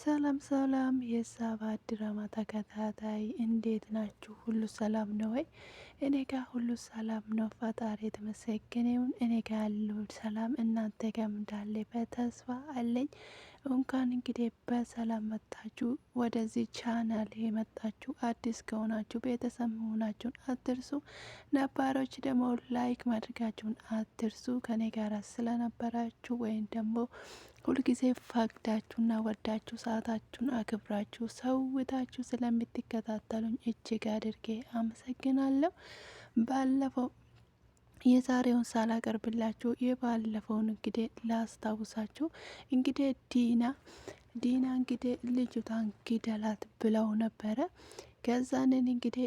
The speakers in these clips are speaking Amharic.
ሰላም ሰላም የሳባ ድራማ ተከታታይ እንዴት ናችሁ? ሁሉ ሰላም ነው ወይ? እኔ ጋር ሁሉ ሰላም ነው። ፈጣሪ የተመሰገነ ይሁን። እኔ ጋር ያለው ሰላም እናንተ ጋር እንዳለ በተስፋ አለኝ። እንኳን እንግዲህ በሰላም መጣችሁ ወደዚህ ቻናል የመጣችሁ አዲስ ከሆናችሁ ቤተሰብ መሆናችሁን አትርሱ። ነባሮች ደግሞ ላይክ ማድረጋችሁን አትርሱ። ከኔ ጋር ስለነበራችሁ ወይም ደግሞ ሁልጊዜ ፈቅዳችሁና ወዳችሁ ሰዓታችሁን አክብራችሁ ሰውታችሁ ስለምትከታተሉኝ እጅግ አድርጌ አመሰግናለሁ። ባለፈው የዛሬውን ሳላቀርብላችሁ የባለፈውን እንግዲህ ላስታውሳችሁ። እንግዲህ ዲና እንግዲህ ልጅቷን ግደላት ብለው ነበረ። ከዛንን እንግዲህ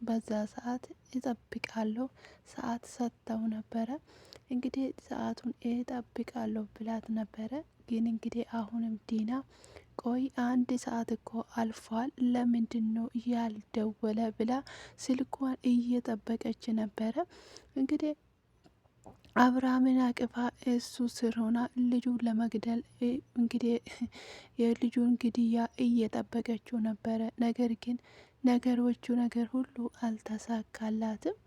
በዛ ሰዓት እጠብቃለሁ ሰዓት ሰጥተው ነበረ። እንግዲህ ሰዓቱን እጠብቃለሁ ብላት ነበረ። ግን እንግዲህ አሁንም ዲና ቆይ አንድ ሰዓት እኮ አልፏል ለምንድን ነው ያልደወለ ብላ ስልኳን እየጠበቀች ነበረ። እንግዲህ አብርሃምን አቅፋ እሱ ስር ሆና ልጁን ለመግደል እንግዲህ የልጁን ግድያ እየጠበቀችው ነበረ። ነገር ግን ነገር ሁሉ አልተሳካላትም።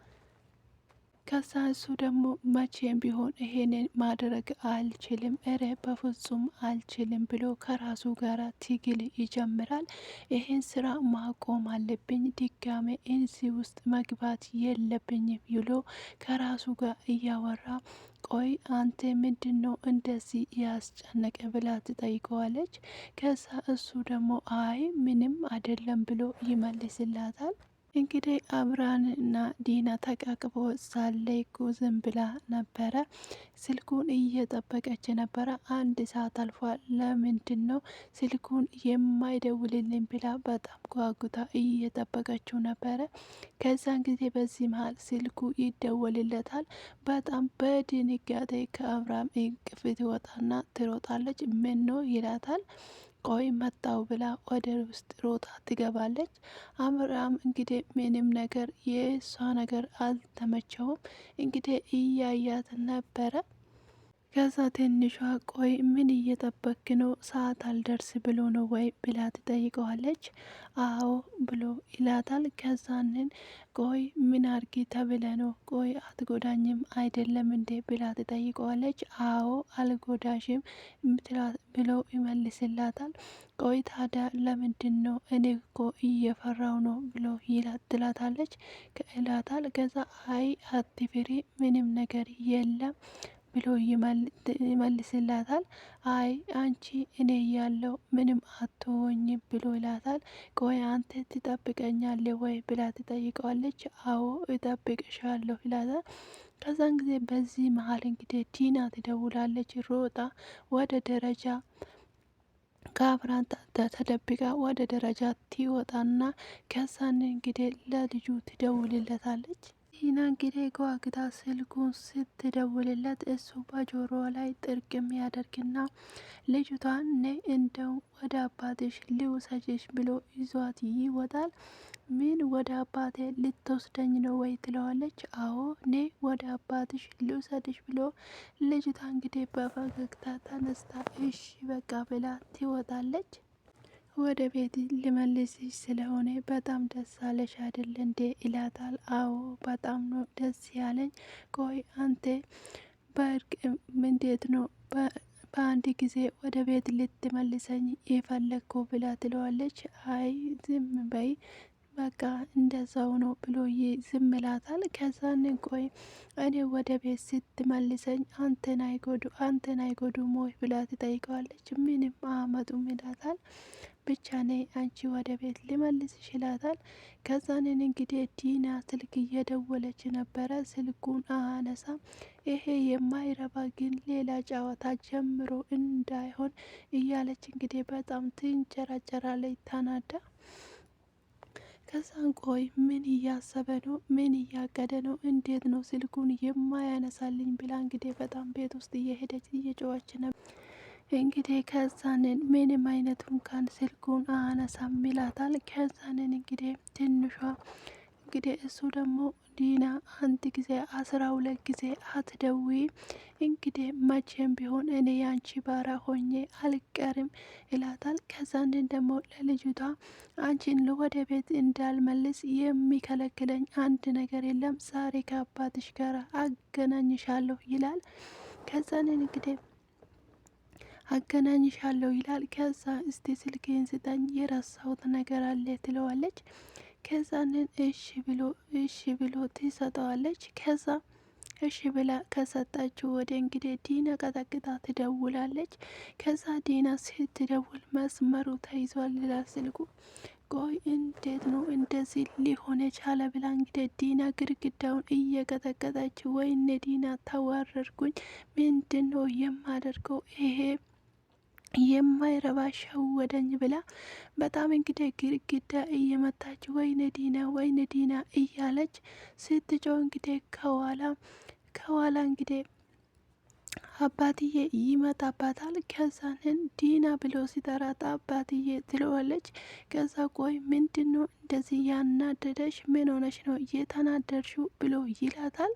ከዛ እሱ ደግሞ መቼም ቢሆን ይሄንን ማድረግ አልችልም፣ እረ በፍጹም አልችልም ብሎ ከራሱ ጋር ትግል ይጀምራል። ይሄን ስራ ማቆም አለብኝ፣ ድጋሜ እዚህ ውስጥ መግባት የለብኝም ብሎ ከራሱ ጋር እያወራ ቆይ አንተ ምንድን ነው እንደዚህ ያስጨነቀ ብላ ትጠይቀዋለች። ከዛ እሱ ደግሞ አይ ምንም አይደለም ብሎ ይመልስላታል። እንግዲህ አብርሃን እና ዲና ተቃቅቦ ሳለ እኮ ዝም ብላ ነበረ። ስልኩን እየጠበቀች ነበረ። አንድ ሰዓት አልፏል፣ ለምንድን ነው ስልኩን የማይደውልልኝ ብላ በጣም ጓጉታ እየጠበቀችው ነበረ። ከዛን ጊዜ በዚህ መሀል ስልኩ ይደወልለታል። በጣም በድንጋጤ ከአብርሃም እቅፍ ትወጣና ትሮጣለች። ምን ነው ይላታል። ቆይ መጣው ብላ ወደ ውስጥ ሮጣ ትገባለች። አብርሃም እንግዲህ ምንም ነገር የእሷ ነገር አልተመቸውም። እንግዲህ እያያት ነበረ። ከዛ ትንሿ ቆይ ምን እየጠበክ ነው? ሰዓት አልደርስ ብሎ ነው ወይ ብላ ትጠይቀዋለች። አዎ ብሎ ይላታል። ከዛንን ቆይ ምን አርጊ ተብለ ነው? ቆይ አትጎዳኝም አይደለም እንዴ ብላ ትጠይቀዋለች። አዎ አልጎዳሽም ብሎ ይመልስላታል። ቆይ ታዲያ ለምንድን ነው? እኔ እኮ እየፈራው ነው ብሎ ትላታለች ይላታል። ከዛ አይ አትፍሪ ምንም ነገር የለም ብሎ ይመልስላታል። አይ አንቺ እኔ ያለው ምንም አትሆኝም ብሎ ይላታል። ቆይ አንተ ትጠብቀኛለህ ወይ ብላ ትጠይቀዋለች። አዎ እጠብቅሻለሁ ይላታል። ከዛን ጊዜ በዚህ መሀል እንግዲህ ዲና ትደውላለች። ሮጣ ወደ ደረጃ ከአብርሃን ተደብቃ ወደ ደረጃ ትወጣና ከዛን እንግዲህ ለልጁ ትደውልለታለች። ዲና እንግዲህ ጓግታ ስልኩን ስትደውልለት እሱ በጆሮዋ ላይ ጥርቅም ያደርግና ልጅቷን ነይ እንደው ወደ አባትሽ ልውሰጅሽ ብሎ ይዟት ይወጣል። ምን ወደ አባቴ ልትወስደኝ ነው ወይ ትለዋለች። አዎ ነይ ወደ አባትሽ ልውሰድሽ ብሎ ልጅቷ እንግዲህ በፈገግታ ተነስታ እሺ በቃ ብላ ትወጣለች። ወደ ቤት ልመልስሽ ስለሆነ በጣም ደስ አለሽ አይደል እንዴ ይላታል። አዎ በጣም ነው ደስ ያለኝ። ቆይ አንተ በእርግ እንዴት ነው በአንድ ጊዜ ወደ ቤት ልትመልሰኝ የፈለግኩ ብላ ትለዋለች። አይ ዝም በይ በቃ እንደዛው ነው ብሎ ዝም ይላታል። ከዛን ቆይ እኔ ወደ ቤት ስትመልሰኝ አንተን አይጎዱም ወይ ብላ ትጠይቀዋለች። ምንም አመጡም ይላታል። ብቻ ነይ አንቺ ወደ ቤት ሊመልስሽ ይላታል። ከዛንን እንግዲህ ዲና ስልክ እየደወለች ነበረ። ስልኩን አነሳም። ይሄ የማይረባ ግን ሌላ ጨዋታ ጀምሮ እንዳይሆን እያለች እንግዲህ በጣም ትንጨራጨራለች ተናዳ። ከዛን ቆይ ምን እያሰበ ነው? ምን እያቀደ ነው? እንዴት ነው ስልኩን የማያነሳልኝ ብላ እንግዲህ በጣም ቤት ውስጥ እየሄደች እየጮኸች ነበር። እንግዲህ ከዛንን ምንም አይነት እንኳን ስልኩን አነሳም ይላታል። ከዛንን እንግዲህ ትንሿ እንግዲህ እሱ ደግሞ ዲና አንድ ጊዜ 12 ጊዜ አትደውይ፣ እንግዲህ መቼም ቢሆን እኔ ያንቺ ባራ ሆኜ አልቀርም ይላታል። ከዛንን ደግሞ ለልጅቷ አንቺን ወደ ቤት እንዳልመልስ የሚከለክለኝ አንድ ነገር የለም፣ ዛሬ ከአባትሽ ጋር አገናኝሻለሁ ይላል። ከዛንን እንግዲህ አገናኝሻለሁ ይላል። ከዛ እስቲ ስልክህን ስጠኝ የረሳሁት ነገር አለ ትለዋለች። ከዛንን እሺ ብሎ ትሰጠዋለች። ከዛ እሺ ብላ ከሰጣችሁ ወደ እንግዲህ ዲና ቀጠቅጣ ትደውላለች። ከዛ ዲና ስትደውል መስመሩ ተይዟል ይላል ስልኩ። ቆይ እንዴት ነው እንደዚህ ሊሆን የቻለ ብላ እንግዲህ ዲና ግድግዳውን እየቀጠቀጠች ወይኔ ዲና ተዋረድኩኝ፣ ምንድን ነው የማደርገው ይሄ የማይረባ ሸወደኝ ብላ በጣም እንግዲህ ግድግዳ እየመታች ወይኔ ዲና እያለች ስትጮህ እንግዲህ ከኋላ እንግዲህ አባትዬ ይመጣባታል። ከዛንን ዲና ብሎ ሲጠራት አባትዬ ትለዋለች። ከዛ ቆይ ምንድን ነው እንደዚህ ያናደደሽ? ምን ሆነሽ ነው እየተናደድሽው? ብሎ ይላታል።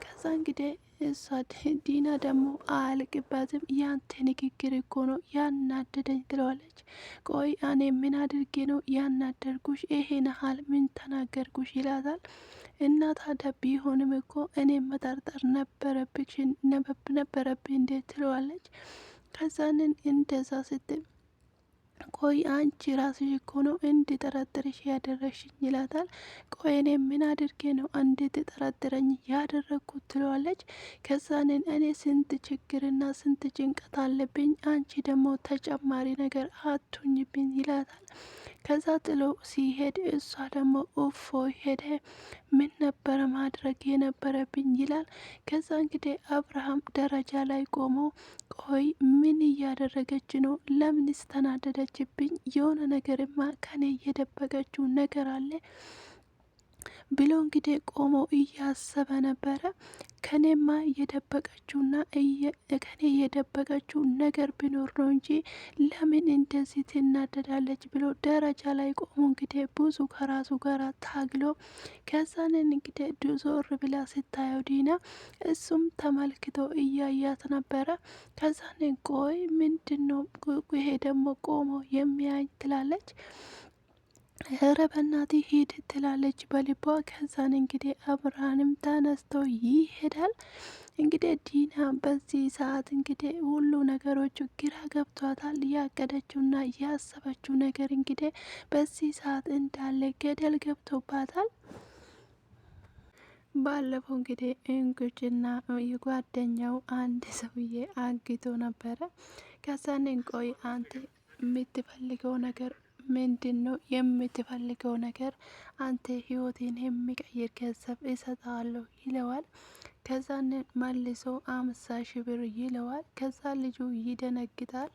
ከዛ እንግዲህ እሷ ዲና ደግሞ አያልቅባትም። ያንተ ንግግር እኮ ነው ያናደደኝ ትለዋለች። ቆይ እኔ ምን አድርጌ ነው ያናደርጉሽ? ይሄን ያህል ምን ተናገርኩሽ? ይላታል። እና ታዲያ ቢሆንም እኮ እኔ መጠርጠር ነበረብኝ እንዴት? ትለዋለች። ከዛንን እንደዛ ስትል ቆይ አንቺ ራስሽ እኮ ነው እንድጠረጥርሽ ያደረግሽኝ ይላታል። ቆይ እኔ ምን አድርጌ ነው እንድትጠረጥረኝ ያደረግኩት? ትለዋለች። ከዛንን እኔ ስንት ችግርና ስንት ጭንቀት አለብኝ፣ አንቺ ደግሞ ተጨማሪ ነገር አቱኝብኝ ይላታል። ከዛ ጥሎ ሲሄድ እሷ ደግሞ ኡፎ ሄደ፣ ምን ነበረ ማድረግ የነበረብኝ ይላል። ከዛ እንግዲህ አብርሃም ደረጃ ላይ ቆሞ ቆይ ምን እያደረገች ነው? ለምንስ ተናደደችብኝ? የሆነ ነገርማ ከኔ እየደበቀችው ነገር አለ ብሎ እንግዲህ ቆሞ እያሰበ ነበረ። ከኔማ እየደበቀችውና ከኔ እየደበቀችው ነገር ቢኖር ነው እንጂ ለምን እንደዚህ ትናደዳለች ብሎ ደረጃ ላይ ቆሞ እንግዲህ ብዙ ከራሱ ጋር ታግሎ ከዛንን እንግዲህ ዞር ብላ ስታየው ዲና እሱም ተመልክቶ እያያት ነበረ። ከዛንን ቆይ ምንድን ነው ይሄ ደግሞ ቆሞ የሚያይ ትላለች። ኧረ በናትህ ሂድ ትላለች በልቧ። ከዛን እንግዲህ አብርሃንም ተነስቶ ይሄዳል። እንግዲህ ዲና በዚህ ሰዓት እንግዲህ ሁሉ ነገሮቹ ግራ ገብቷታል። ያቀደችውና ያሰበችው ነገር እንግዲህ በዚህ ሰዓት እንዳለ ገደል ገብቶባታል። ባለፈው እንግዲህ እንጉጭና የጓደኛው አንድ ሰውዬ አግቶ ነበረ። ከዛንን ቆይ አንተ የምትፈልገው ነገር ምንድን ነው? የምትፈልገው ነገር አንተ ህይወቴን የሚቀይር ገንዘብ እሰጣለሁ ይለዋል። ከዛንን መልሶ 50,000 ብር ይለዋል። ከዛ ልጁ ይደነግጣል።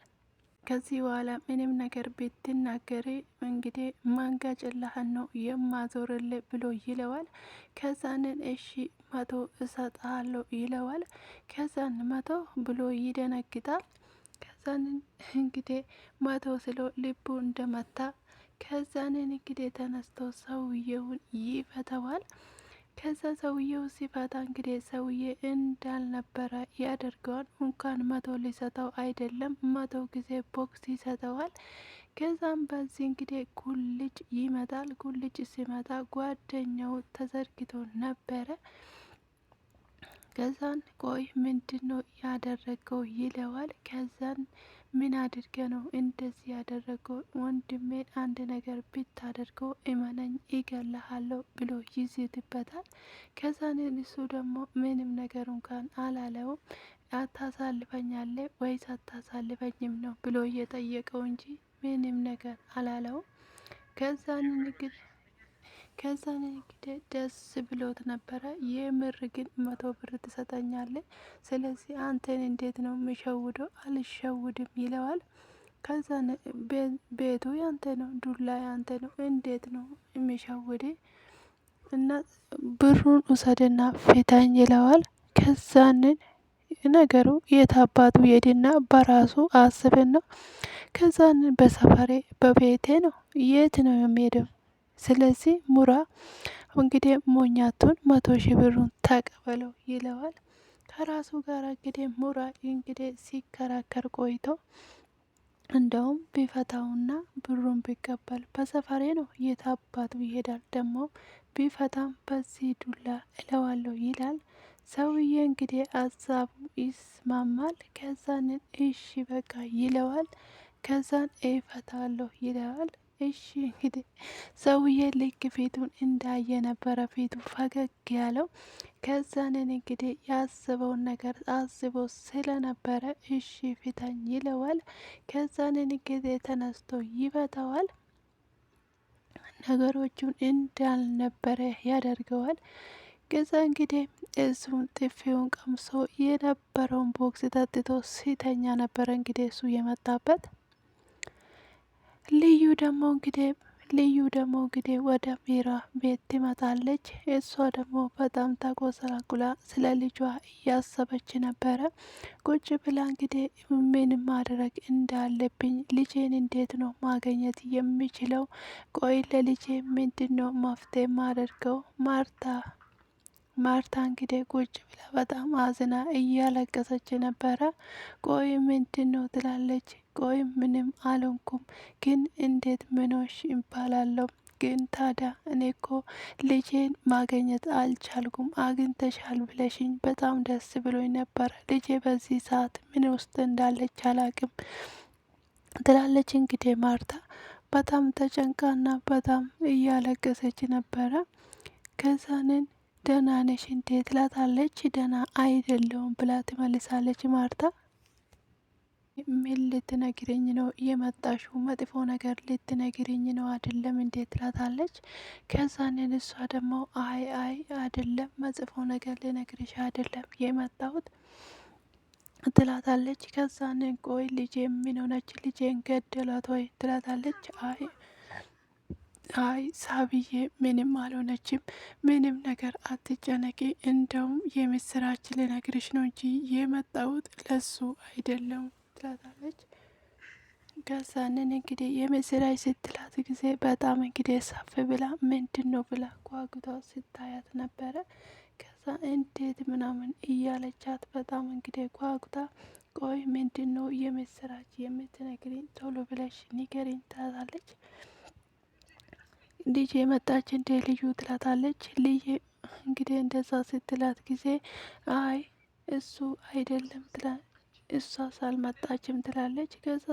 ከዚህ በኋላ ምንም ነገር ብትናገሪ እንግዲህ ማንጋጭላህን ነው የማዞርልህ ብሎ ይለዋል። ከዛንን እሺ 100 እሰጥሃለሁ ይለዋል። ከዛን 100 ብሎ ይደነግጣል። ከዛንን እንግዲህ 100 ስሎ ልቡ እንደመታ ከዛንን እንግዲህ ተነስቶ ሰውየውን ይፈተዋል። ከዛ ሰውየው ሲፈታ እንግዲህ ሰውዬ እንዳልነበረ ያደርገዋል። እንኳን 100 ሊሰጠው አይደለም 100 ጊዜ ቦክስ ይሰጠዋል። ከዛም በዚህ እንግዲህ ጉልጭ ይመጣል። ጉልጭ ሲመጣ ጓደኛው ተዘርግቶ ነበረ። ከዛን ቆይ ምንድን ነው ያደረገው ይለዋል። ከዛን ምን አድርገ ነው እንደዚህ ያደረገው? ወንድሜን አንድ ነገር ብታደርገው እመነኝ ይገለሃለሁ ብሎ ይዝትበታል። ከዛን እሱ ደግሞ ምንም ነገር እንኳን አላለውም። አታሳልፈኛለ ወይስ አታሳልፈኝም ነው ብሎ እየጠየቀው እንጂ ምንም ነገር አላለውም። ከዛን እንግዲህ ደስ ብሎት ነበረ። የምር ግን 100 ብር ትሰጠኛለህ? ስለዚህ አንተን እንዴት ነው የሚሸውደው? አልሸውድም ይለዋል። ከዛን ቤቱ ያንተ ነው፣ ዱላ ያንተ ነው፣ እንዴት ነው የሚሸውድ? እና ብሩን ውሰድና ፊታኝ ይለዋል። ከዛንን ነገሩ የታባቱ የድና በራሱ አስብን ነው። ከዛንን በሰፈሬ በቤቴ ነው፣ የት ነው የሚሄደው? ስለዚህ ሙራ እንግዲህ ሞኛቱን 100 ሺህ ብሩን ተቀበለው ይለዋል። ከራሱ ጋር እንግዲህ ሙራ እንግዲህ ሲከራከር ቆይቶ እንደውም ቢፈታውና ብሩን ቢቀበል በሰፈሬ ነው የት አባቱ ይሄዳል ደግሞ ቢፈታም በዚህ ዱላ እለዋለሁ ይላል። ሰውዬ እንግዲህ ሀሳቡ ይስማማል። ከዛን እሺ በቃ ይለዋል። ከዛን እፈታለሁ ይለዋል። እሺ እንግዲህ ሰውዬ ልክ ፊቱን እንዳየ ነበረ ፊቱ ፈገግ ያለው። ከዛንን እንግዲህ ያስበውን ነገር አስቦ ስለነበረ እሺ ፊታኝ ይለዋል። ከዛንን እንግዲህ ተነስቶ ይፈታዋል። ነገሮቹን እንዳልነበረ ያደርገዋል። ከዛ እንግዲህ እሱን ጥፊውን ቀምሶ የነበረውን ቦክስ ጠጥቶ ሲተኛ ነበረ እንግዲህ እሱ የመጣበት። ልዩ ደግሞ እንግዲህ ወደ ሜራ ቤት ትመጣለች። እሷ ደግሞ በጣም ተጎሳቁላ ስለ ልጇ እያሰበች ነበረ። ቁጭ ብላ እንግዲህ ምን ማድረግ እንዳለብኝ ልጄን እንዴት ነው ማገኘት የሚችለው? ቆይ ለልጄ ምንድን ነው መፍትሄ ማደርገው? ማርታ እንግዲህ ቁጭ ብላ በጣም አዝና እያለቀሰች ነበረ። ቆይ ምንድን ነው ትላለች። ቆይ ምንም አልሆንኩም፣ ግን እንዴት ምኖሽ ይባላለሁ? ግን ታዲያ እኔ እኮ ልጄን ማገኘት አልቻልኩም። አግኝተሻል ብለሽኝ በጣም ደስ ብሎኝ ነበረ። ልጄ በዚህ ሰዓት ምን ውስጥ እንዳለች አላቅም ትላለች። እንግዲህ ማርታ በጣም ተጨንቃና በጣም እያለቀሰች ነበረ። ከዛንን ደህና ነሽ እንዴ ትላታለች። ደህና አይደለውም ብላ ትመልሳለች ማርታ። ምን ልትነግረኝ ነው የመጣሽው? መጥፎ ነገር ልትነግረኝ ነው አይደለም እንዴ ትላታለች። ከዛንን እሷ ደግሞ አይ አይደለም፣ መጥፎ ነገር ልነግርሽ አይደለም የመጣሁት ትላታለች። ከዛንን ቆይ ልጄ ምን ሆነች? ልጄን ገደሏት ወይ ትላታለች። አይ ሳብዬ ምንም አልሆነችም፣ ምንም ነገር አትጨነቂ፣ እንደውም የምስራች ልነግርሽ ነው እንጂ የመጣሁት ለሱ አይደለም ትላታለች። ከዛንን እንግዲህ የምስራች ስትላት ጊዜ በጣም እንግዲህ ሳፍ ብላ ምንድን ነው ብላ ጓጉታ ስታያት ነበረ። ከዛ እንዴት ምናምን እያለቻት በጣም እንግዲህ ጓጉታ ቆይ ምንድን ነው የምስራች የምትነግሪኝ? ቶሎ ብለሽ ንገሪኝ ትላታለች። ልጄ መጣች እንዴ ልዩ ትላታለች። ልዬ እንግዲህ እንደዛ ስትላት ጊዜ አይ እሱ አይደለም እሷ ሳልመጣችም ትላለች። ከዛ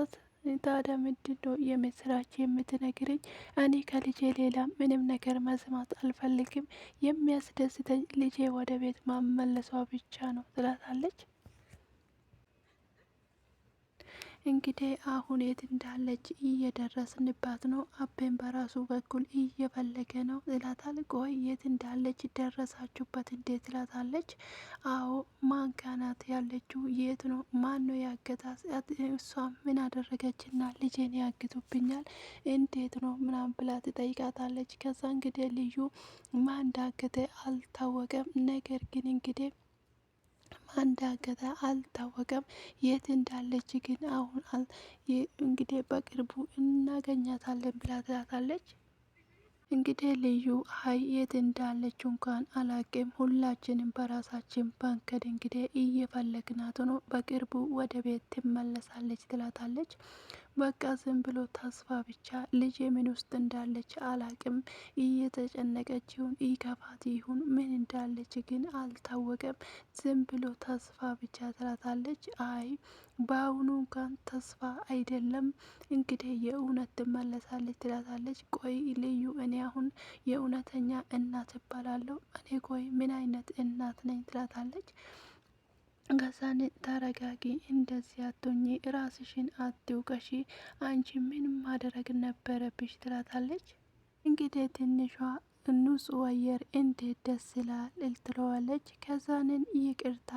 ታዲያ ምንድን ነው የምስራች የምትነግረኝ? እኔ ከልጄ ሌላ ምንም ነገር መስማት አልፈልግም። የሚያስደስተኝ ልጄ ወደ ቤት ማመለሷ ብቻ ነው ትላታለች። እንግዲህ አሁን የት እንዳለች እየደረስንባት ነው። አቤን በራሱ በኩል እየፈለገ ነው ትላታል። ቆይ የት እንዳለች ደረሳችሁበት እንዴት ትላታለች። አዎ ማንካናት ያለችው የት ነው? ማን ነው ያገታት? እሷ ምን አደረገችና ልጄን ያግቱብኛል? እንዴት ነው ምናምን ብላ ትጠይቃታለች። ከዛ እንግዲህ ልዩ ማን እንዳገተ አልታወቀም። ነገር ግን እንግዲህ እንዳገተ አልታወቀም። የት እንዳለች ግን አሁን እንግዲህ በቅርቡ እናገኛታለን ብላ ትላታለች። እንግዲህ ልዩ ሀይ የት እንዳለች እንኳን አላቅም፣ ሁላችንም በራሳችን ባንከድ እንግዲህ እየፈለግናት ነው፣ በቅርቡ ወደ ቤት ትመለሳለች ትላታለች። በቃ ዝም ብሎ ተስፋ ብቻ፣ ልጄ ምን ውስጥ እንዳለች አላቅም፣ እየተጨነቀች ይሁን ይከፋት ይሁን ምን እንዳለች ግን አልታወቀም፣ ዝም ብሎ ተስፋ ብቻ ትላታለች። አይ በአሁኑ እንኳን ተስፋ አይደለም እንግዲህ የእውነት ትመለሳለች ትላታለች። ቆይ ልዩ እኔ አሁን የእውነተኛ እናት እባላለሁ? እኔ ቆይ ምን አይነት እናት ነኝ ትላታለች። ከዛን ተረጋጊ፣ እንደዚህ አትሆኚ፣ ራስሽን አትውቀሺ፣ አንቺ ምን ማድረግ ነበረብሽ ትላታለች። እንግዲህ ትንሿ ንጹህ አየር እንዴት ደስ ይላል ትለዋለች። ከዛንን ይቅርታ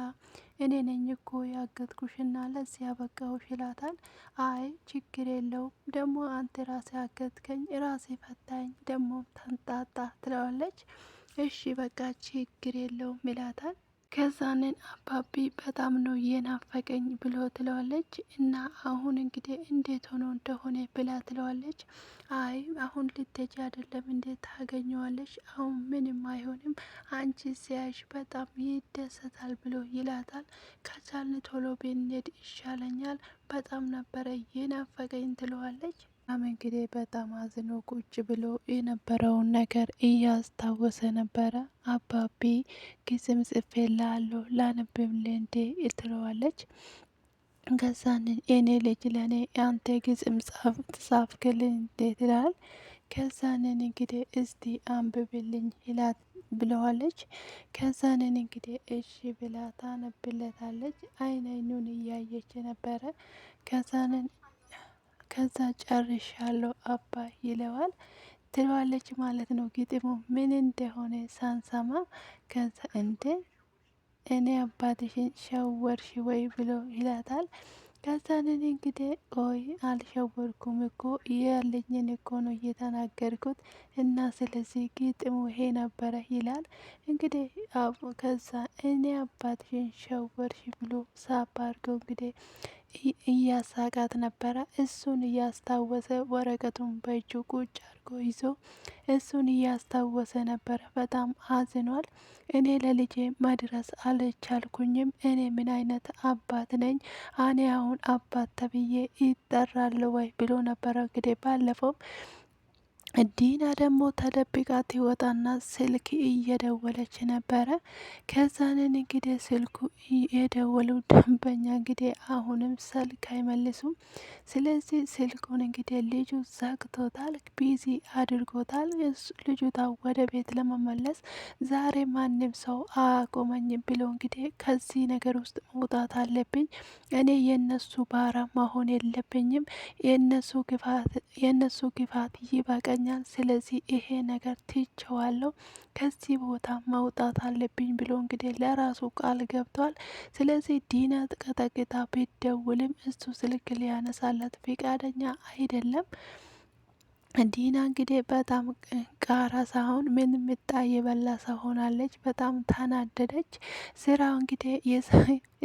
እኔ ነኝ እኮ ያገትኩሽና ለዚህ ያበቃሁሽ ይላታል። አይ ችግር የለውም ደግሞ አንተ ራሴ አገትከኝ፣ ራሴ ፈታኝ፣ ደግሞ ተንጣጣ ትለዋለች። እሺ በቃ ችግር የለውም ይላታል። ከዛንን አባቢ በጣም ነው የናፈቀኝ ብሎ ትለዋለች። እና አሁን እንግዲህ እንዴት ሆኖ እንደሆነ ብላ ትለዋለች። አይ አሁን ልትሄጂ አይደለም እንዴት ታገኘዋለች? አሁን ምንም አይሆንም፣ አንቺ ሲያይሽ በጣም ይደሰታል ብሎ ይላታል። ከቻልን ቶሎ ብንሄድ ይሻለኛል፣ በጣም ነበረ የናፈቀኝ ትለዋለች። እንግዲህ በጣም አዝኖ ቁጭ ብሎ የነበረውን ነገር እያስታወሰ ነበረ። አባቢ ግጥም ጽፌልሃለሁ ላነብብልህ እንዴ ትለዋለች። ከዛንን የኔ ልጅ ለእኔ አንተ ግጥም ጻፍክልኝ እንዴት ይላል። ከዛንን እንግዲህ እስቲ አንብብልኝ ይላት ብለዋለች። ከዛንን እንግዲህ እሺ ብላ ታነብለታለች። አይኑን እያየች ነበረ። ከዛንን ከዛ ጨርሻለሁ አባ ይለዋል ትለዋለች ማለት ነው። ግጥሙ ምን እንደሆነ ሳንሰማ ከዛ እንዴ እኔ አባትሽን ሸወርሽ ወይ ብሎ ይላታል። ከዛንን እንግዲህ ቆይ አልሸወርኩም እኮ ያለኝን እኮ ነው እየተናገርኩት እና ስለዚህ ግጥሙ ይሄ ነበረ ይላል። እንግዲህ ከዛ እኔ አባትሽን ሸወርሽ ብሎ ሳባ አድርገው እንግዲህ እያሳቃት ነበረ። እሱን እያስታወሰ ወረቀቱን በእጁ ቁጭ አድርጎ ይዞ እሱን እያስታወሰ ነበረ። በጣም አዝኗል። እኔ ለልጄ መድረስ አልቻልኩኝም። እኔ ምን አይነት አባት ነኝ? እኔ አሁን አባት ተብዬ ይጠራል ወይ ብሎ ነበረ። እንግዲህ ባለፈው ዲና ደግሞ ተደብቃ ትወጣና ስልክ እየደወለች ነበረ። ከዛንን እንግዲህ ስልኩ የደወሉ ደንበኛ እንግዲህ አሁንም ስልክ አይመልሱም። ስለዚህ ስልኩን እንግዲህ ልጁ ዘግቶታል፣ ቢዚ አድርጎታል። ልጁታ ወደ ቤት ለመመለስ ዛሬ ማንም ሰው አያቆመኝም ብሎ እንግዲህ ከዚህ ነገር ውስጥ መውጣት አለብኝ፣ እኔ የነሱ ባራ መሆን የለብኝም፣ የነሱ ግፋት ይበቃኛል። ስለዚህ ይሄ ነገር ትቸዋለሁ፣ ከዚህ ቦታ መውጣት አለብኝ ብሎ እንግዲህ ለራሱ ቃል ገብቷል። ስለዚህ ዲና ቀጠቅጣ ቢደውልም እሱ ስልክ ሊያነሳላት ፈቃደኛ አይደለም። ዲና እንግዲህ በጣም ቃራ ሳይሆን ምን ምጣ የበላ ሰው ሆናለች። በጣም ተናደደች። ስራው እንግዲህ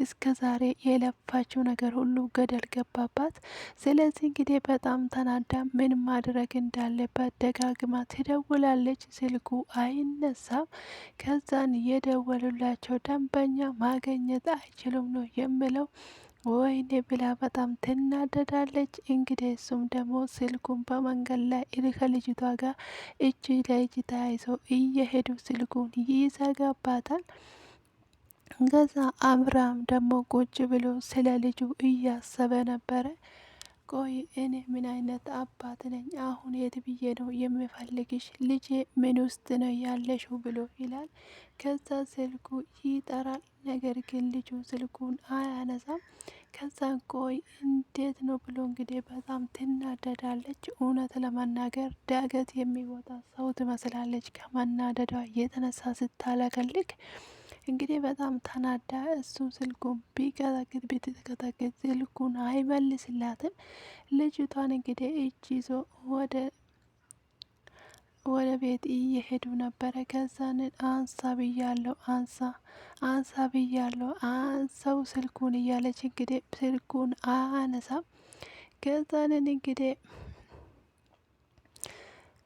እስከ ዛሬ የለፋችው ነገር ሁሉ ገደል ገባባት። ስለዚህ እንግዲህ በጣም ተናዳ ምን ማድረግ እንዳለባት ደጋግማ ትደውላለች። ስልኩ አይነሳም። ከዛን የደወሉላቸው ደንበኛ ማገኘት አይችሉም ነው የምለው። ወይኔ ብላ በጣም ትናደዳለች። እንግዲህ እሱም ደግሞ ስልኩን በመንገድ ላይ ከልጅቷ ጋር እጅ ለእጅ ተያይዘው እየሄዱ ስልኩን ይዘጋባታል። ከዛ አብርሃም ደግሞ ቁጭ ብሎ ስለ ልጁ እያሰበ ነበረ። ቆይ እኔ ምን አይነት አባት ነኝ? አሁን የት ብዬ ነው የምፈልግሽ? ልጄ ምን ውስጥ ነው ያለሽው? ብሎ ይላል። ከዛ ስልኩ ይጠራል። ነገር ግን ልጁ ስልኩን አያነሳም። ከዛ ቆይ እንዴት ነው ብሎ እንግዲህ በጣም ትናደዳለች። እውነት ለመናገር ዳገት የሚወጣ ሰው ትመስላለች ከመናደዷ የተነሳ ስታለቀልቅ። እንግዲህ በጣም ተናዳ እሱ ስልኩን ቢቀጠቅጥ ቢትቀጠቅጥ ስልኩን አይመልስላትም። ልጅቷን እንግዲህ እጅ ይዞ ወደ ቤት እየሄዱ ነበረ። ከዛንን አንሳ ብያለሁ፣ አንሳ ብያለሁ፣ አንሳው ስልኩን እያለች እንግዲህ ስልኩን አነሳም። ከዛንን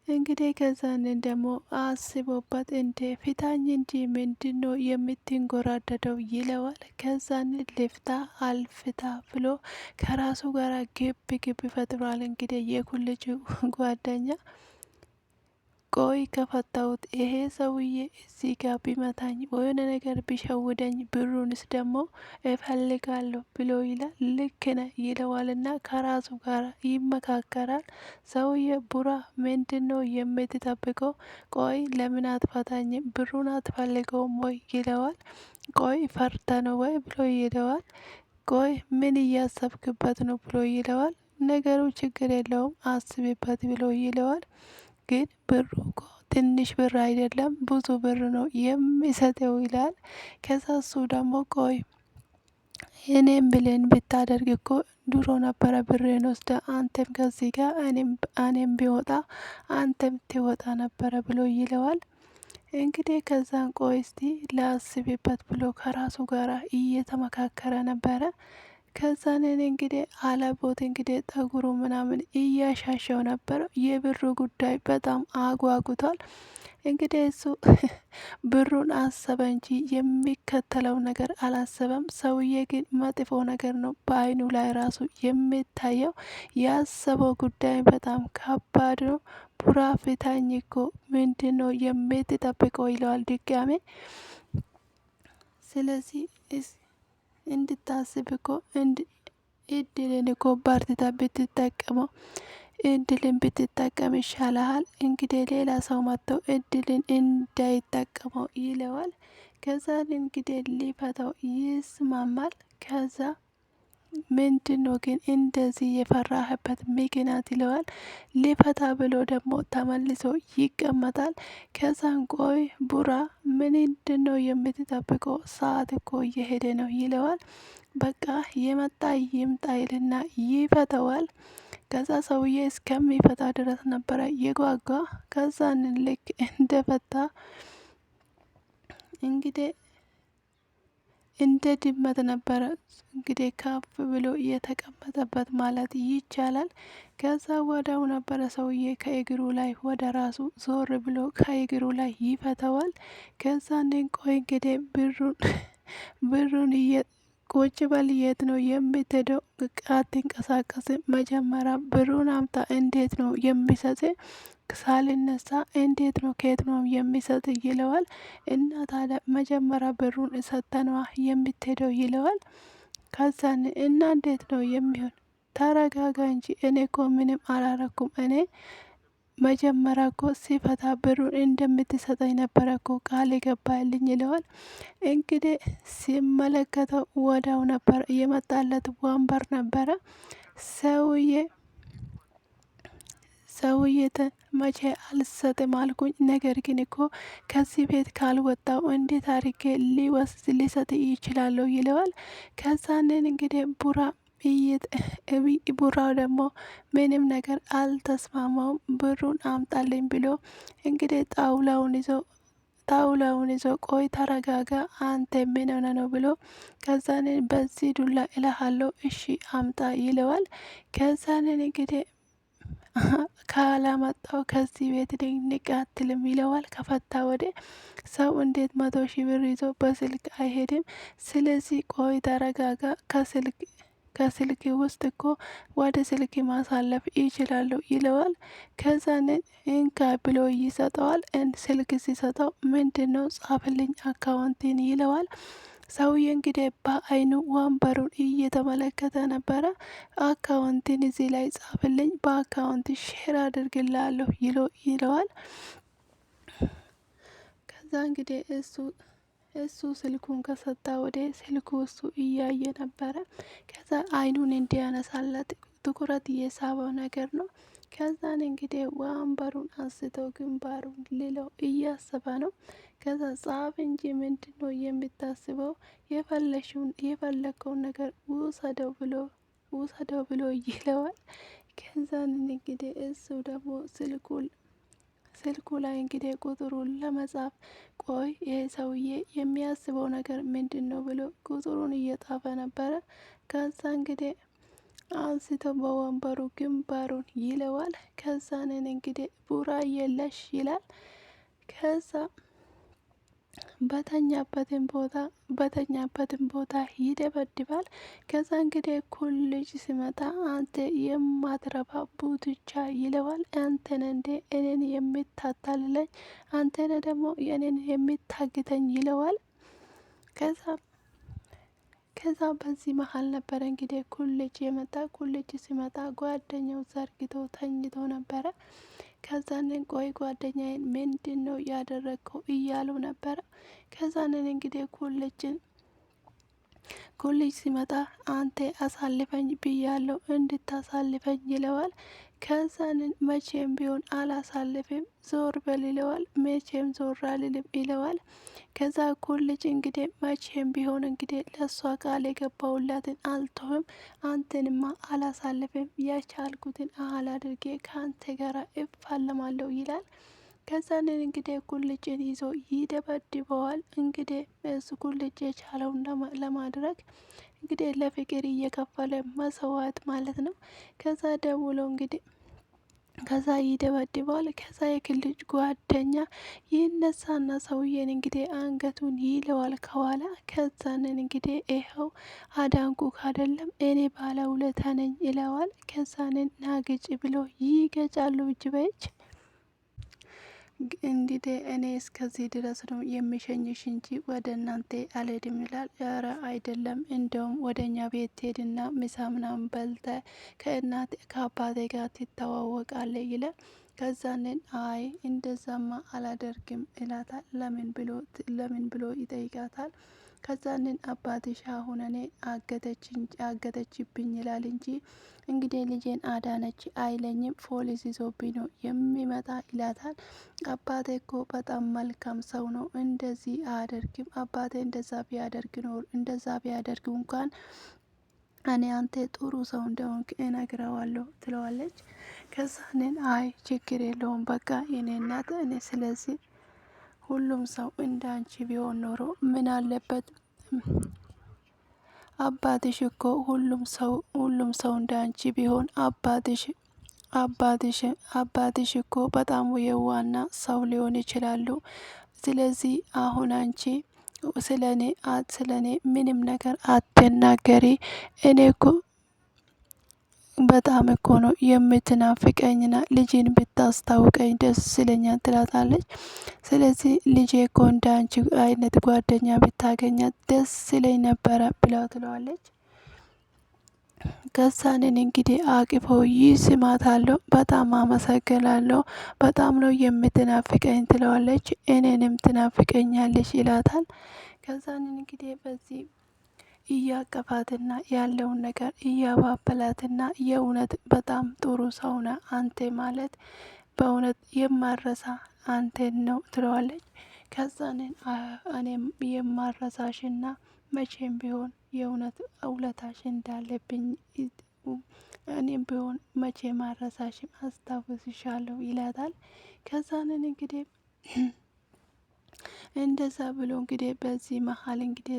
እንግዲህ ከዛንን ደግሞ አስቦበት እንደ ፊታኝ እንጂ ምንድነው የምትንጎራደደው ይለዋል። ከዛንን ልፍታ አልፍታ ብሎ ከራሱ ጋር ግብ ግብ ፈጥሯል። እንግዲህ የኩልጁ ጓደኛ ቆይ ከፈታሁት ይሄ ሰውዬ እዚህ ጋር ቢመታኝ የሆነ ነገር ቢሸውደኝ ብሩንስ ደግሞ እፈልጋለሁ ብሎ ይላል። ልክ ነህ ይለዋልና ከራሱ ጋር ይመካከራል። ሰውዬ ቡራ ምንድን ነው የምትጠብቀው? ቆይ ለምን አትፈታኝም? ብሩን አትፈልገውም ወይ ይለዋል። ቆይ ፈርተ ነው ወይ ብሎ ይለዋል። ቆይ ምን እያሰብክበት ነው ብሎ ይለዋል። ነገሩ ችግር የለውም አስብበት ብሎ ይለዋል። ግን ብሩ እኮ ትንሽ ብር አይደለም ብዙ ብር ነው የሚሰጠው ይላል። ከዛ እሱ ደግሞ ቆይ እኔም ብሌን ብታደርግ እኮ ድሮ ነበረ ብሬን ወስደ አንተም ከዚህ ጋር እኔም ቢወጣ አንተም ትወጣ ነበረ ብሎ ይለዋል። እንግዲህ ከዛን ቆይ እስቲ ላስብበት ብሎ ከራሱ ጋር እየተመካከረ ነበረ። ከዛን እኔ እንግዲህ አለቦት እንግዲህ ጠጉሩ ምናምን እያሻሸው ነበር። የብሩ ጉዳይ በጣም አጓጉቷል። እንግዲህ እሱ ብሩን አሰበ እንጂ የሚከተለው ነገር አላሰበም። ሰውዬ ግን መጥፎ ነገር ነው በአይኑ ላይ ራሱ የሚታየው። ያሰበው ጉዳይ በጣም ከባድ ነው። ቡራ ፍታኝ እኮ ምንድን ነው የምትጠብቀው ይለዋል ድጋሜ። ስለዚህ እንድታስብ እኮ እድልን እኮ በርትታ ብትጠቀመው እድልን ብትጠቀም ይሻልሃል። እንግዲህ ሌላ ሰው መጥቶ እድልን እንዳይጠቀመው ይለዋል። ከዛ እንግዲህ ሊፈታው ይስማማል። ከዛ ምንድን ነው ግን እንደዚህ የፈራህበት ምክንያት ይለዋል። ሊፈታ ብሎ ደግሞ ተመልሶ ይቀመጣል። ከዛን ቆይ ቡራ ምንድን ነው የምትጠብቀው? ሰዓት እኮ እየሄደ ነው ይለዋል። በቃ የመጣ ይምጣ ይልና ይፈተዋል። ከዛ ሰውዬ እስከሚፈታ ድረስ ነበረ የጓጓ። ከዛን ልክ እንደፈታ እንግዲህ እንደ ድመት ነበረ እንግዲህ ከፍ ብሎ እየተቀመጠበት ማለት ይቻላል። ከዛ ወዳው ነበረ ሰውዬ ከእግሩ ላይ ወደ ራሱ ዞር ብሎ ከእግሩ ላይ ይፈተዋል። ከዛ ቆይ እንግዲህ ብሩን ቁጭ በል የት ነው የምትሄደው? አትንቀሳቀስም። መጀመሪያ ብሩን አምጣ። እንዴት ነው የሚሰጥ? ሳልነሳ እንዴት ነው ከየት ነው የሚሰጥ ይለዋል። እና ታዲያ መጀመሪያ ብሩን ሰጥተነዋ የምትሄደው ይለዋል። ከዛን እና እንዴት ነው የሚሆን? ተረጋጋ እንጂ እኔ እኮ ምንም አላረኩም። እኔ መጀመሪያ እኮ ሲፈታ ብሩን እንደምትሰጠኝ ነበረ እኮ ቃል የገባልኝ ይለዋል። እንግዲህ ሲመለከተው ወዳው ነበር የመጣለት ወንበር ነበረ። ሰውዬ መቼ አልሰጥም አልኩኝ። ነገር ግን እኮ ከዚህ ቤት ካልወጣው እንዴት አድርጌ ሊሰጥ ይችላለሁ ይለዋል። ከዛንን እንግዲህ ቡራው ደግሞ ምንም ነገር አልተስማማውም። ብሩን አምጣልኝ ብሎ እንግዲህ ጣውላውን ይዞ ቆይ ተረጋጋ አንተ ምን ሆነ ነው ብሎ ከዛንን በዚህ ዱላ እልሃለሁ እሺ አምጣ ይለዋል። ከዛንን እንግዲህ ካላመጣው ከዚህ ቤት ንቅ አትልም ይለዋል። ከፈታ ወደ ሰው እንዴት 100,000 ብር ይዞ በስልክ አይሄድም? ስለዚህ ቆይ ተረጋጋ። ከስልክ ውስጥ እኮ ወደ ስልክ ማሳለፍ ይችላሉ ይለዋል። ከዛን እንካ ብሎ ይሰጠዋል። ስልክ ሲሰጠው ምንድን ነው ጻፍልኝ አካውንቲን ይለዋል። ሰውዬ እንግዲህ በአይኑ ወንበሩን እየተመለከተ ነበረ። አካውንቲን እዚህ ላይ ጻፍልኝ በአካውንት ሼር አድርግላለሁ ይለዋል። ከዛ እንግዲህ እሱ ስልኩን ከሰጣ ወደ ስልኩ እሱ እያየ ነበረ። ከዛ አይኑን እንዲያነሳለት ትኩረት እየሳበው ነገር ነው። ከዛን እንግዲህ ወንበሩን አንስተው ግንባሩን ሊለው እያሰበ ነው። ከዛ ጻፍ እንጂ ምንድን ነው የምታስበው? የፈለከውን ነገር ውሰደው ብሎ ይለዋል። ከዛን እንግዲህ እሱ ደግሞ ስልኩ ላይ እንግዲህ ቁጥሩን ለመጻፍ ቆይ ይሄ ሰውዬ የሚያስበው ነገር ምንድን ነው ብሎ ቁጥሩን እየጻፈ ነበረ። ከዛ እንግዲህ አንስቶ በወንበሩ ግንባሩን ይለዋል። ከዛንን እንግዲህ ቡራ የለሽ ይላል። ከዛ በተኛበትን ቦታ ይደበድባል። ከዛ እንግዲህ ልጅ ሲመጣ አንተ የማትረባ ቡትቻ ይለዋል። አንተነ እንዴ እኔን የምታታልለኝ? አንተነ ደግሞ የኔን የምታግተኝ ይለዋል። ከዛ በዚህ መሀል ነበረ እንግዲህ ኩልጅ የመጣ። ኩልጅ ሲመጣ ጓደኛው ዘርግቶ ተኝቶ ነበረ። ከዛንን ቆይ ጓደኛዬን ምንድን ነው ያደረግከው እያሉ ነበረ። ከዛንን እንግዲህ ኩልጅ ሲመጣ አንተ አሳልፈኝ ብያለው እንድታሳልፈኝ ይለዋል። ከዛንን መቼም ቢሆን አላሳልፍም ዞር በል ይለዋል። መቼም ዞር አልልም ይለዋል። ከዛ ኩልጅ እንግዲህ መቼም ቢሆን እንግዲህ ለእሷ ቃል የገባውላትን አልተውም፣ አንተንማ አላሳልፍም፣ የቻልኩትን አህል አድርጌ ከአንተ ጋር እፋለማለሁ ይላል። ከዛንን እንግዲህ ጉልጭን ይዞ ይደበድበዋል። እንግዲህ እሱ ጉልጭ የቻለውን ለማድረግ እንግዲህ ለፍቅር እየከፈለ መስዋዕት ማለት ነው። ከዛ ደውሎ እንግዲህ ከዛ ይደበድበዋል። ከዛ የክልጅ ጓደኛ ይነሳና ሰውዬን እንግዲህ አንገቱን ይለዋል ከኋላ። ከዛንን እንግዲህ ይኸው አዳንኩ ካደለም እኔ ባለ ውለታ ነኝ ይለዋል። ከዛንን ናግጭ ብሎ ይገጫሉ እጅ በእጅ። እንግዲህ እኔ እስከዚህ ድረስ ነው የሚሸኝሽ እንጂ ወደ እናንተ አልሄድም ይላል። ኧረ አይደለም፣ እንደውም ወደ እኛ ቤት ትሄድና ምሳ ምናምን በልተ ከእናቴ ከአባቴ ጋር ትተዋወቃለ ይላል። ከዛንን አይ እንደዛማ አላደርግም ይላታል። ለምን ብሎ ይጠይቃታል። ከዛንን አባትሽ አሁን እኔ አገተችብኝ ይላል እንጂ እንግዲህ ልጄን አዳነች አይለኝም፣ ፖሊስ ይዞብኝ ነው የሚመጣ ይላታል። አባቴ እኮ በጣም መልካም ሰው ነው፣ እንደዚህ አያደርግም። አባቴ እንደዛ ቢያደርግ እንኳን እኔ አንተ ጥሩ ሰው እንደሆንክ እነግረዋለሁ ትለዋለች። ከዛንን አይ ችግር የለውም በቃ የኔ እናት እኔ ስለዚህ ሁሉም ሰው እንዳንቺ ቢሆን ኖሮ ምን አለበት? አባትሽ እኮ ሁሉም ሰው እንዳንቺ ቢሆን አባትሽ እኮ በጣም የዋና ሰው ሊሆን ይችላሉ። ስለዚህ አሁን አንቺ ስለኔ ምንም ነገር አትናገሪ። እኔ እኮ በጣም እኮ ነው የምትናፍቀኝና ልጅን ብታስታውቀኝ ደስ ይለኛል ትላታለች። ስለዚህ ልጄ እኮ እንደ አንቺ አይነት ጓደኛ ብታገኛት ደስ ይለኝ ነበረ ብላ ትለዋለች። ከዛንን እንግዲህ አቅፈው ይስማታለሁ። በጣም አመሰግናለሁ፣ በጣም ነው የምትናፍቀኝ ትለዋለች። እኔንም ትናፍቀኛለች ይላታል። ከዛንን እንግዲህ በዚህ እያቀፋትና ያለውን ነገር እያባበላትና የእውነት በጣም ጥሩ ሰውነ አንተ ማለት በእውነት የማረሳ አንተን ነው ትለዋለች። ከዛንን እኔም የማረሳሽና መቼም ቢሆን የእውነት ውለታሽ እንዳለብኝ እኔም ቢሆን መቼ ማረሳሽም አስታውስሻለሁ ይላታል። ከዛንን እንግዲህ እንደዛ ብሎ እንግዲህ በዚህ መሀል እንግዲህ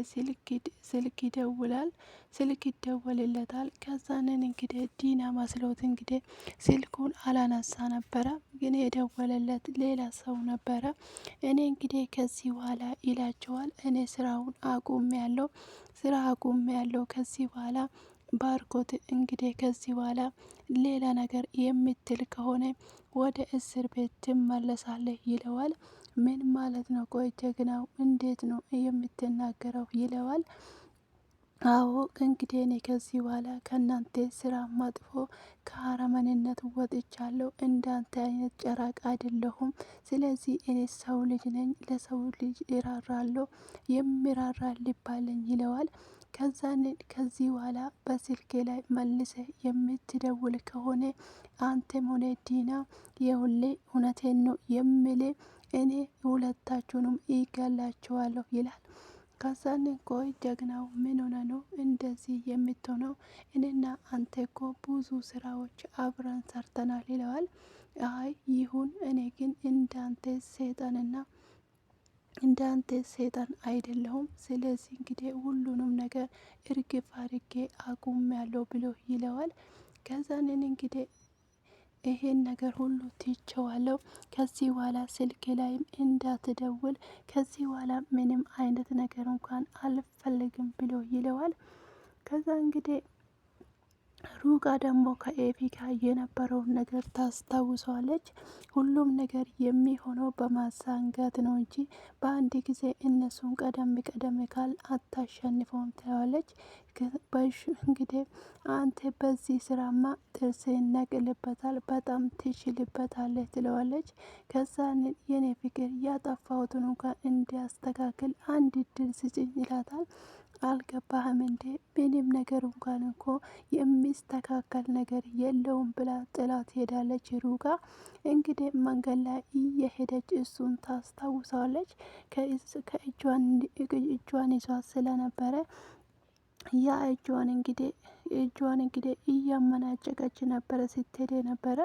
ስልክ ይደውላል። ስልክ ይደወልለታል። ከዛንን እንግዲህ ዲና መስሎት እንግዲህ ስልኩን አላነሳ ነበረ፣ ግን የደወለለት ሌላ ሰው ነበረ። እኔ እንግዲህ ከዚህ በኋላ ይላቸዋል፣ እኔ ስራውን አቁም ያለው ከዚህ በኋላ ባርኮት እንግዲህ ከዚህ በኋላ ሌላ ነገር የምትል ከሆነ ወደ እስር ቤት ትመለሳለህ ይለዋል። ምን ማለት ነው? ቆይ ጀግናው እንዴት ነው የምትናገረው? ይለዋል። አዎ እንግዲህ እኔ ከዚህ በኋላ ከእናንተ ስራ መጥፎ ከአረመኔነት ወጥቻለሁ። እንዳንተ አይነት ጨራቅ አይደለሁም። ስለዚህ እኔ ሰው ልጅ ነኝ፣ ለሰው ልጅ እራራለሁ፣ የሚራራ ልብ አለኝ ይለዋል። ከዚህ በኋላ በስልኬ ላይ መልሰ የምትደውል ከሆነ አንተም ሆነ ዲና የሁሌ እውነቴን ነው የምል፣ እኔ ሁለታችሁንም ይገላችኋለሁ ይላል። ከዛንን ቆይ ጀግናው ምን ሆነ ነው እንደዚህ የምትሆነው? እኔና አንተ እኮ ብዙ ስራዎች አብረን ሰርተናል ይለዋል። አይ ይሁን፣ እኔ ግን እንዳንተ ሰይጣን አይደለሁም። ስለዚህ እንግዲህ ሁሉንም ነገር እርግፍ አድርጌ አቁም ያለው ብሎ ይለዋል። ከዛንን እንግዲህ ይሄን ነገር ሁሉ ትቼዋለሁ። ከዚህ በኋላ ስልክ ላይም እንዳትደውል፣ ከዚህ በኋላ ምንም አይነት ነገር እንኳን አልፈልግም ብሎ ይለዋል። ከዛ እንግዲህ ሩቃ ደግሞ ከኤፊ ጋር የነበረውን ነገር ታስታውሰዋለች። ሁሉም ነገር የሚሆነው በማዛንጋት ነው እንጂ በአንድ ጊዜ እነሱን ቀደም ካል አታሸንፈውም ትለዋለች። እንግዲህ አንተ በዚህ ስራማ ጥርስህን ነቅልበታል፣ በጣም ትችልበታለህ ትለዋለች። ከዛ የኔ ፍቅር ያጠፋሁትን እንኳን እንዲያስተካክል አንድ እድል ስጭኝ ይላታል። አልገባህም እንዴ? ምንም ነገር እንኳን እኮ የሚስተካከል ነገር የለውም ብላ ጥላት ሄዳለች። ሩቃ እንግዲህ መንገድ ላይ እየሄደች እሱን ታስታውሰዋለች። እጇን ይዟት ስለነበረ ያ እጇን እንግዲህ እያመናጨቀች ነበረ ስትሄድ ነበረ።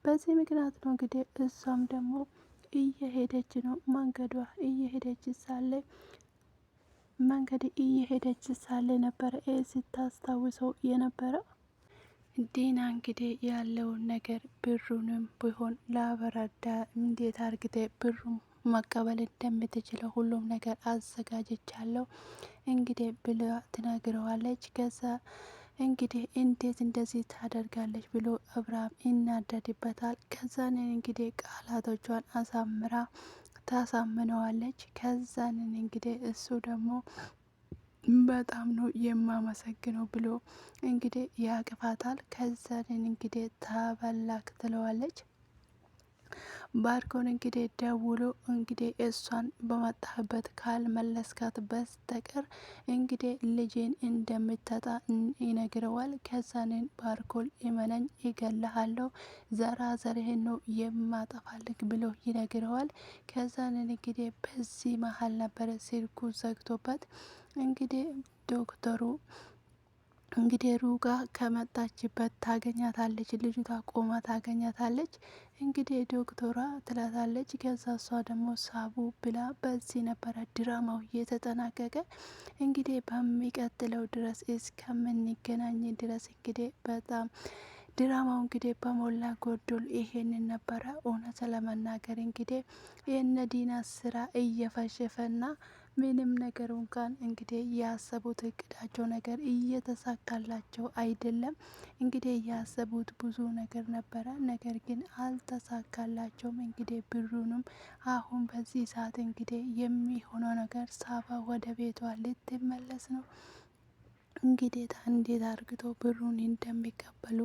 በዚህ ምክንያት ነው እንግዲህ እሷም ደግሞ እየሄደች ነው። መንገድ እየሄደች ሳለ ነበረ ስታስታውሰው የነበረው። ዲና እንግዲህ ያለውን ነገር ብሩንም ቢሆን ላበረዳ እንዴት አርግቴ ብሩን መቀበል እንደምትችለው ሁሉም ነገር አዘጋጅቻለሁ እንግዲህ ብላ ትነግረዋለች። ከዛ እንግዲህ እንዴት እንደዚህ ታደርጋለች ብሎ አብርሃም ይናደድበታል። ከዛንን እንግዲህ ቃላቶቿን አሳምራ ታሳምነዋለች። ከዛንን እንግዲህ እሱ ደግሞ በጣም ነው የማመሰግነው ብሎ እንግዲህ ያቅፋታል። ከዛንን እንግዲህ ተበላክ ትለዋለች። ባርኮን እንግዲህ ደውሎ እንግዲህ እሷን በመጣህበት ካልመለስካት በስተቀር እንግዲህ ልጄን እንደምታጣ ይነግረዋል። ከዛንን ባርኮል እመነኝ እገልሃለሁ፣ ዘርህን ነው የማጠፋልክ ብሎ ይነግረዋል። ከዛንን እንግዲህ በዚህ መሀል ነበረ ስልኩ ዘግቶበት እንግዲህ ዶክተሩ እንግዲህ ሩጋ ከመጣችበት ታገኛታለች። ልጅቷ ቆማ ታገኛታለች። እንግዲህ ዶክተሯ ትላታለች። ከዛ እሷ ደግሞ ሳቡ ብላ በዚህ ነበረ ድራማው የተጠናቀቀ። እንግዲህ በሚቀጥለው ድረስ እስከምንገናኝ ድረስ እንግዲህ በጣም ድራማው እንግዲህ በሞላ ጎዶል ይሄንን ነበረ። እውነት ለመናገር እንግዲህ የነ ዲና ስራ እየፈሸፈና ምንም ነገር እንኳን እንግዲህ ያሰቡት እቅዳቸው ነገር እየተሳካላቸው አይደለም። እንግዲህ ያሰቡት ብዙ ነገር ነበረ፣ ነገር ግን አልተሳካላቸውም። እንግዲህ ብሩንም አሁን በዚህ ሰዓት እንግዲህ የሚሆነው ነገር ሳባ ወደ ቤቷ ልትመለስ ነው። እንግዲህ እንዴት አርግቶ ብሩን እንደሚቀበሉ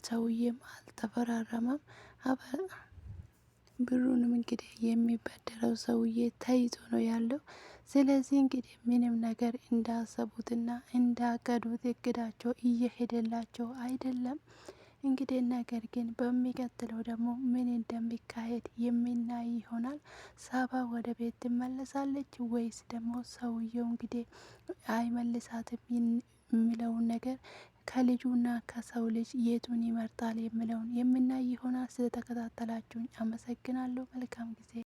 ሰውዬም አልተፈራረመም። ብሩንም እንግዲህ የሚበደረው ሰውዬ ተይዞ ነው ያለው። ስለዚህ እንግዲህ ምንም ነገር እንዳሰቡትና እንዳቀዱት እቅዳቸው እየሄደላቸው አይደለም። እንግዲህ ነገር ግን በሚቀጥለው ደግሞ ምን እንደሚካሄድ የምናይ ይሆናል። ሳባ ወደ ቤት ትመለሳለች ወይስ ደግሞ ሰውየው እንግዲህ አይመልሳትም የሚለውን ነገር ከልጁና ከሰው ልጅ የቱን ይመርጣል የሚለውን የምናይ ይሆናል። ስለተከታተላችሁኝ አመሰግናለሁ። መልካም ጊዜ